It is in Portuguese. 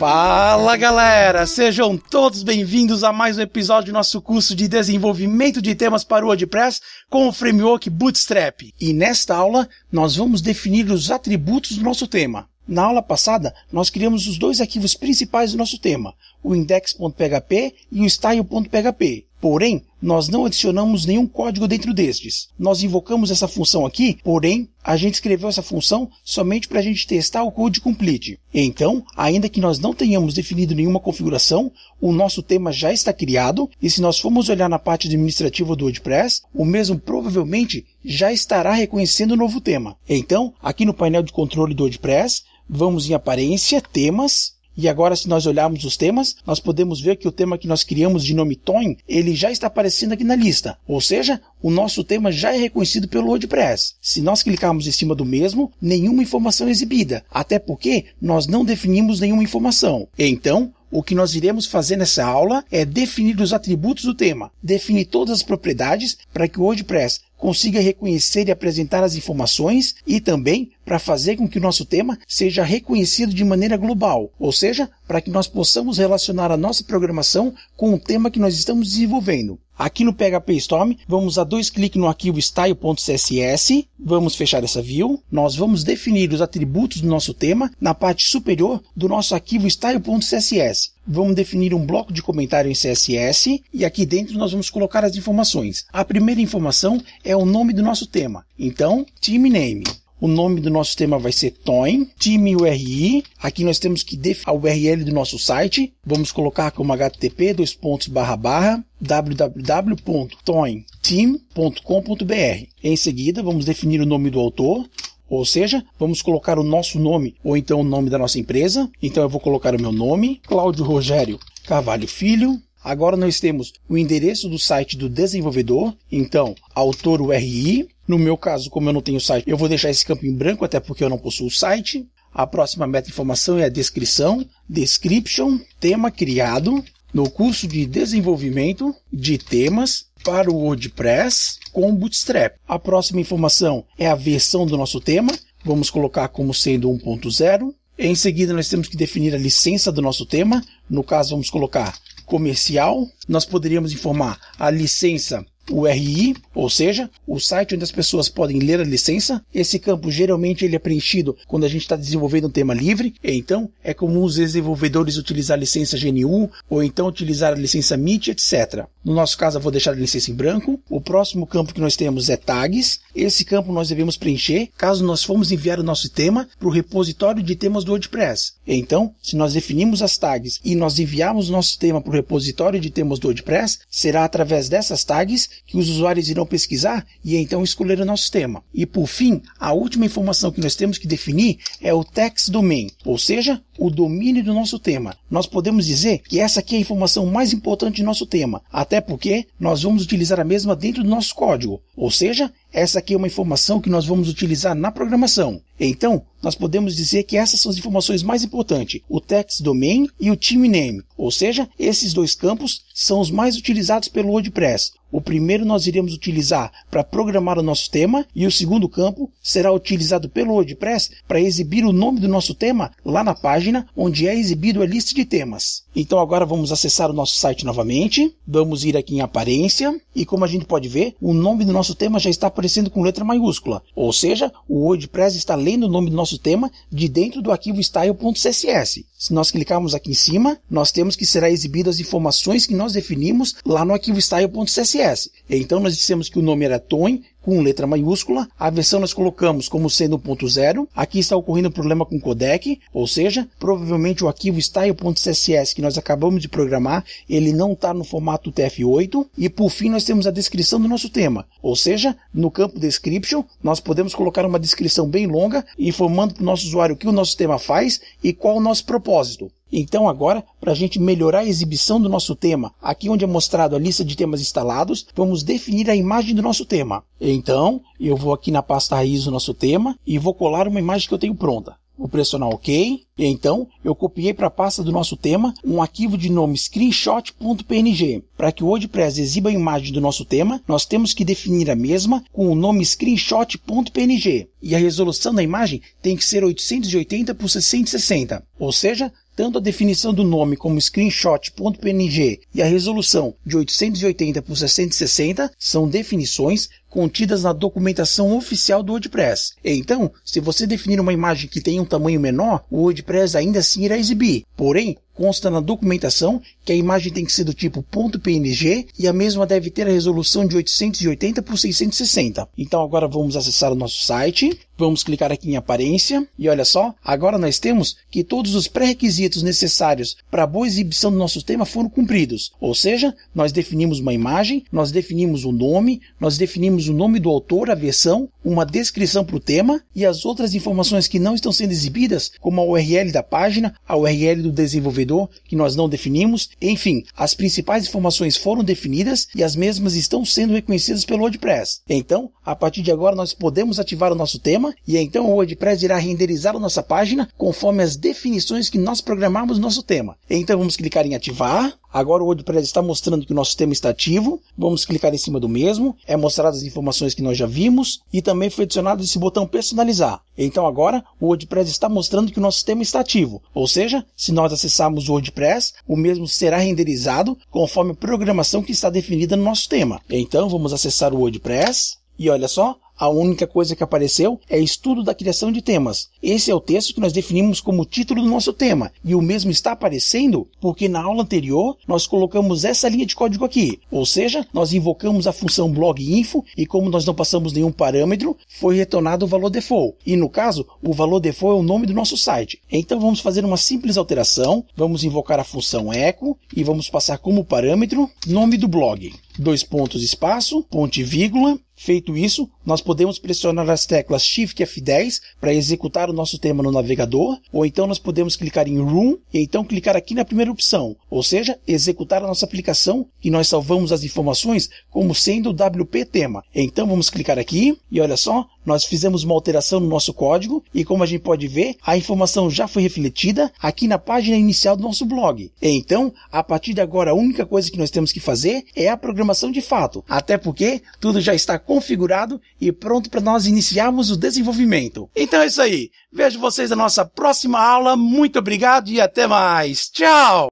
Fala galera, sejam todos bem-vindos a mais um episódio do nosso curso de desenvolvimento de temas para o WordPress com o framework Bootstrap. E nesta aula nós vamos definir os atributos do nosso tema. Na aula passada nós criamos os dois arquivos principais do nosso tema, o index.php e o style.php. Porém, nós não adicionamos nenhum código dentro destes. Nós invocamos essa função aqui, porém, a gente escreveu essa função somente para a gente testar o code complete. Então, ainda que nós não tenhamos definido nenhuma configuração, o nosso tema já está criado, e se nós formos olhar na parte administrativa do WordPress, o mesmo provavelmente já estará reconhecendo o novo tema. Então, aqui no painel de controle do WordPress, vamos em Aparência, Temas. E agora, se nós olharmos os temas, nós podemos ver que o tema que nós criamos de nome Toin, ele já está aparecendo aqui na lista. Ou seja, o nosso tema já é reconhecido pelo WordPress. Se nós clicarmos em cima do mesmo, nenhuma informação é exibida, até porque nós não definimos nenhuma informação. Então, o que nós iremos fazer nessa aula é definir os atributos do tema, definir todas as propriedades para que o WordPress consiga reconhecer e apresentar as informações e também para fazer com que o nosso tema seja reconhecido de maneira global, ou seja, para que nós possamos relacionar a nossa programação com o tema que nós estamos desenvolvendo. Aqui no PHP Storm, vamos dar dois cliques no arquivo style.css, vamos fechar essa view, nós vamos definir os atributos do nosso tema na parte superior do nosso arquivo style.css. Vamos definir um bloco de comentário em CSS e aqui dentro nós vamos colocar as informações. A primeira informação é o nome do nosso tema, então, Theme Name. O nome do nosso tema vai ser Toin, Theme URI. Aqui nós temos que definir a URL do nosso site. Vamos colocar como http://www.tointheme.com.br. Em seguida, vamos definir o nome do autor. Ou seja, vamos colocar o nosso nome ou então o nome da nossa empresa. Então eu vou colocar o meu nome, Cláudio Rogério Carvalho Filho. Agora nós temos o endereço do site do desenvolvedor, então autor URI. No meu caso, como eu não tenho site, eu vou deixar esse campo em branco, até porque eu não possuo site. A próxima meta-informação é a descrição, description, tema criado no curso de desenvolvimento de temas para o WordPress com Bootstrap. A próxima informação é a versão do nosso tema, vamos colocar como sendo 1.0. Em seguida, nós temos que definir a licença do nosso tema, no caso vamos colocar comercial. Nós poderíamos informar a licença URI, ou seja, o site onde as pessoas podem ler a licença. Esse campo geralmente ele é preenchido quando a gente está desenvolvendo um tema livre, então é comum os desenvolvedores utilizar a licença GNU ou então utilizar a licença MIT, etc. No nosso caso eu vou deixar a licença em branco. O próximo campo que nós temos é tags. Esse campo nós devemos preencher caso nós formos enviar o nosso tema para o repositório de temas do WordPress. Então, se nós definimos as tags e nós enviarmos o nosso tema para o repositório de temas do WordPress, será através dessas tags que os usuários irão pesquisar e então escolher o nosso tema. E por fim, a última informação que nós temos que definir é o text domain, ou seja, o domínio do nosso tema. Nós podemos dizer que essa aqui é a informação mais importante do nosso tema, até porque nós vamos utilizar a mesma dentro do nosso código, ou seja, essa aqui é uma informação que nós vamos utilizar na programação. Então, nós podemos dizer que essas são as informações mais importantes, o text domain e o theme name, ou seja, esses dois campos são os mais utilizados pelo WordPress. O primeiro nós iremos utilizar para programar o nosso tema e o segundo campo será utilizado pelo WordPress para exibir o nome do nosso tema lá na página onde é exibido a lista de temas. Então agora vamos acessar o nosso site novamente, vamos ir aqui em Aparência e como a gente pode ver, o nome do nosso tema já está aparecendo com letra maiúscula, ou seja, o WordPress está lendo o nome do nosso tema de dentro do arquivo style.css. Se nós clicarmos aqui em cima, nós temos que será exibido as informações que nós definimos lá no arquivo style.css. Então nós dissemos que o nome era Toin, com letra maiúscula, a versão nós colocamos como sendo 1.0, aqui está ocorrendo um problema com o codec, ou seja, provavelmente o arquivo style.css que nós acabamos de programar, ele não está no formato TF8, e por fim nós temos a descrição do nosso tema, ou seja, no campo description, nós podemos colocar uma descrição bem longa, informando para o nosso usuário o que o nosso tema faz e qual o nosso propósito. Então agora, para a gente melhorar a exibição do nosso tema, aqui onde é mostrado a lista de temas instalados, vamos definir a imagem do nosso tema. Então, eu vou aqui na pasta raiz do nosso tema e vou colar uma imagem que eu tenho pronta. Vou pressionar OK, e então eu copiei para a pasta do nosso tema um arquivo de nome screenshot.png. Para que o WordPress exiba a imagem do nosso tema, nós temos que definir a mesma com o nome screenshot.png. E a resolução da imagem tem que ser 880 por 660, ou seja, tanto a definição do nome como screenshot.png e a resolução de 880 por 660 são definições contidas na documentação oficial do WordPress. Então, se você definir uma imagem que tem um tamanho menor, o WordPress ainda assim irá exibir. Porém, consta na documentação que a imagem tem que ser do tipo .png e a mesma deve ter a resolução de 880 por 660. Então agora vamos acessar o nosso site, vamos clicar aqui em aparência e olha só, agora nós temos que todos os pré-requisitos necessários para a boa exibição do nosso tema foram cumpridos. Ou seja, nós definimos uma imagem, nós definimos o nome, nós definimos o nome do autor, a versão, uma descrição para o tema e as outras informações que não estão sendo exibidas, como a URL da página, a URL do desenvolvedor, que nós não definimos. Enfim, as principais informações foram definidas e as mesmas estão sendo reconhecidas pelo WordPress. Então, a partir de agora nós podemos ativar o nosso tema e então o WordPress irá renderizar a nossa página conforme as definições que nós programamos no nosso tema. Então vamos clicar em ativar. Agora o WordPress está mostrando que o nosso tema está ativo. Vamos clicar em cima do mesmo. É mostrado as informações que nós já vimos. E também foi adicionado esse botão personalizar. Então agora o WordPress está mostrando que o nosso tema está ativo. Ou seja, se nós acessarmos o WordPress, o mesmo será renderizado conforme a programação que está definida no nosso tema. Então vamos acessar o WordPress. E olha só, a única coisa que apareceu é estudo da criação de temas. Esse é o texto que nós definimos como título do nosso tema. E o mesmo está aparecendo porque na aula anterior nós colocamos essa linha de código aqui. Ou seja, nós invocamos a função bloginfo e como nós não passamos nenhum parâmetro, foi retornado o valor default. E no caso, o valor default é o nome do nosso site. Então vamos fazer uma simples alteração. Vamos invocar a função echo e vamos passar como parâmetro nome do blog. 2 pontos, espaço, ponto e vírgula. Feito isso, nós podemos pressionar as teclas Shift F10 para executar o nosso tema no navegador, ou então nós podemos clicar em Run e então clicar aqui na primeira opção, ou seja, executar a nossa aplicação e nós salvamos as informações como sendo o WP tema. Então vamos clicar aqui e olha só, nós fizemos uma alteração no nosso código e como a gente pode ver, a informação já foi refletida aqui na página inicial do nosso blog. Então, a partir de agora, a única coisa que nós temos que fazer é a programação de fato, até porque tudo já está configurado e pronto para nós iniciarmos o desenvolvimento. Então é isso aí. Vejo vocês na nossa próxima aula. Muito obrigado e até mais. Tchau!